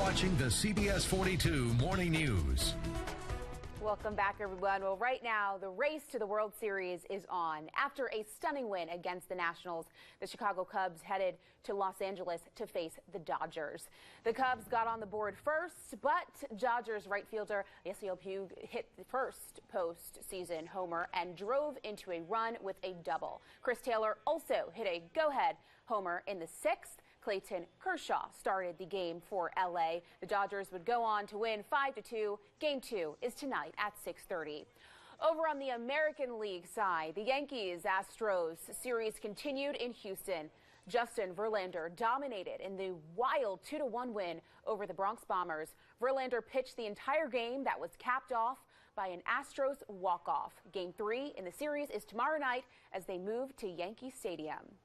watching the CBS 42 Morning News. Welcome back, everyone. Well, right now, the race to the World Series is on. After a stunning win against the Nationals, the Chicago Cubs headed to Los Angeles to face the Dodgers. The Cubs got on the board first, but Dodgers right fielder Yasiel Puig hit the first postseason homer and drove into a run with a double. Chris Taylor also hit a go-ahead homer in the sixth. Clayton Kershaw started the game for L.A. The Dodgers would go on to win 5-2. Game 2 is tonight at 6:30. Over on the American League side, the Yankees-Astros series continued in Houston. Justin Verlander dominated in the wild 2-1 win over the Bronx Bombers. Verlander pitched the entire game that was capped off by an Astros walk-off. Game 3 in the series is tomorrow night as they move to Yankee Stadium.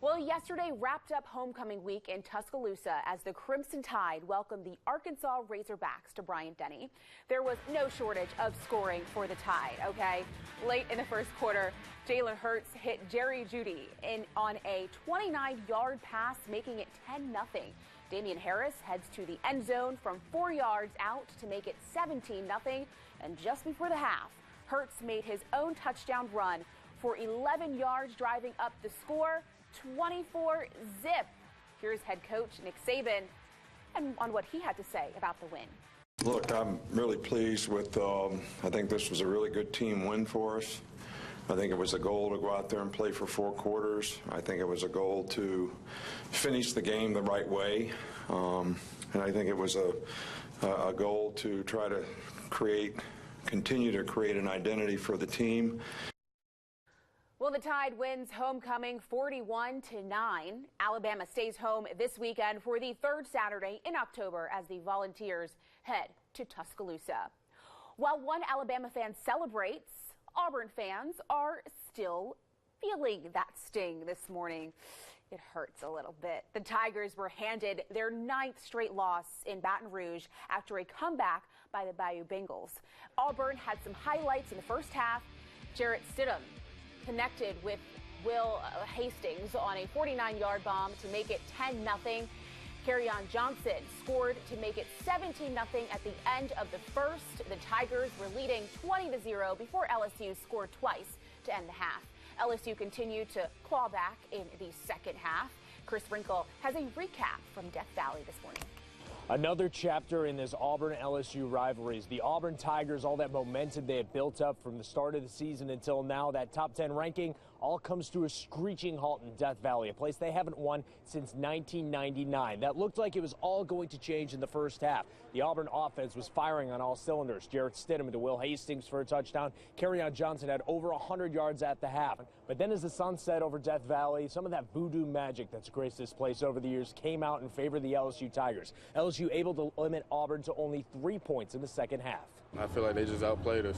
Well, yesterday wrapped up homecoming week in Tuscaloosa as the Crimson Tide welcomed the Arkansas Razorbacks to Bryant-Denny. There was no shortage of scoring for the Tide, okay? Late in the first quarter, Jalen Hurts hit Jerry Jeudy on a 29-yard pass, making it 10-0. Damian Harris heads to the end zone from 4 yards out to make it 17-0. And just before the half, Hurts made his own touchdown run for 11 yards, driving up the score 24-zip. Here's head coach Nick Saban and on what he had to say about the win. Look, I'm really pleased with, I think this was a really good team win for us. I think it was a goal to go out there and play for 4 quarters. I think it was a goal to finish the game the right way. And I think it was a goal to try to continue to create an identity for the team. Well, the Tide wins homecoming 41-9. Alabama stays home this weekend for the third Saturday in October as the Volunteers head to Tuscaloosa. While one Alabama fan celebrates, Auburn fans are still feeling that sting this morning. It hurts a little bit. The Tigers were handed their 9th straight loss in Baton Rouge after a comeback by the Bayou Bengals. Auburn had some highlights in the first half. Jarrett Stidham connected with Will Hastings on a 49-yard bomb to make it 10-0. Kerryon Johnson scored to make it 17-0 at the end of the first. The Tigers were leading 20-0 before LSU scored twice to end the half. LSU continued to claw back in the second half. Chris Wrinkle has a recap from Death Valley this morning. Another chapter in this Auburn-LSU rivalries. The Auburn Tigers, all that momentum they had built up from the start of the season until now, that top 10 ranking all comes to a screeching halt in Death Valley, a place they haven't won since 1999. That looked like it was all going to change in the first half. The Auburn offense was firing on all cylinders. Jarrett Stidham to Will Hastings for a touchdown. Kerryon Johnson had over 100 yards at the half. But then as the sun set over Death Valley, some of that voodoo magic that's graced this place over the years came out in favor of the LSU Tigers. LSU able to limit Auburn to only 3 points in the second half. I feel like they just outplayed us.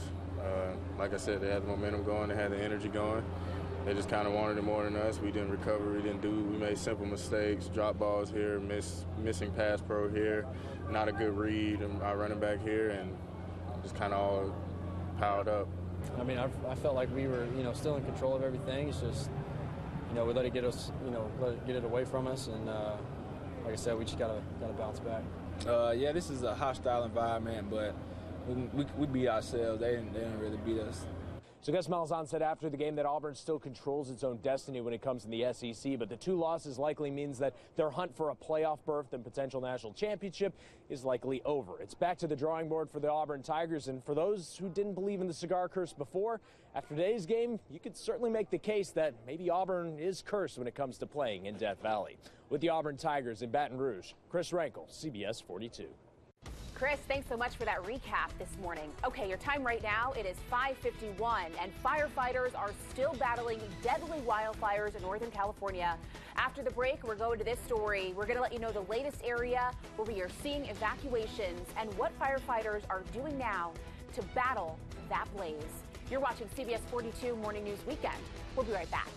Like I said, they had the momentum going, they had the energy going. They just kind of wanted it more than us. We didn't recover, we made simple mistakes, drop balls here, missing pass pro here, not a good read, and our running back here, and just kind of all piled up. I mean, I felt like we were, still in control of everything. It's just, we let it get us, get it away from us, and like I said, we just gotta bounce back. Yeah, this is a hostile environment, but we beat ourselves. They didn't really beat us. So Gus Malzahn said after the game that Auburn still controls its own destiny when it comes to the SEC, but the 2 losses likely means that their hunt for a playoff berth and potential national championship is likely over. It's back to the drawing board for the Auburn Tigers, and for those who didn't believe in the cigar curse before, after today's game, you could certainly make the case that maybe Auburn is cursed when it comes to playing in Death Valley. With the Auburn Tigers in Baton Rouge, Chris Wrinkle, CBS 42. Chris, thanks so much for that recap this morning. Okay, your time right now, it is 5:51, and firefighters are still battling deadly wildfires in Northern California. After the break, we're going to this story. We're going to let you know the latest area where we are seeing evacuations and what firefighters are doing now to battle that blaze. You're watching CBS 42 Morning News Weekend. We'll be right back.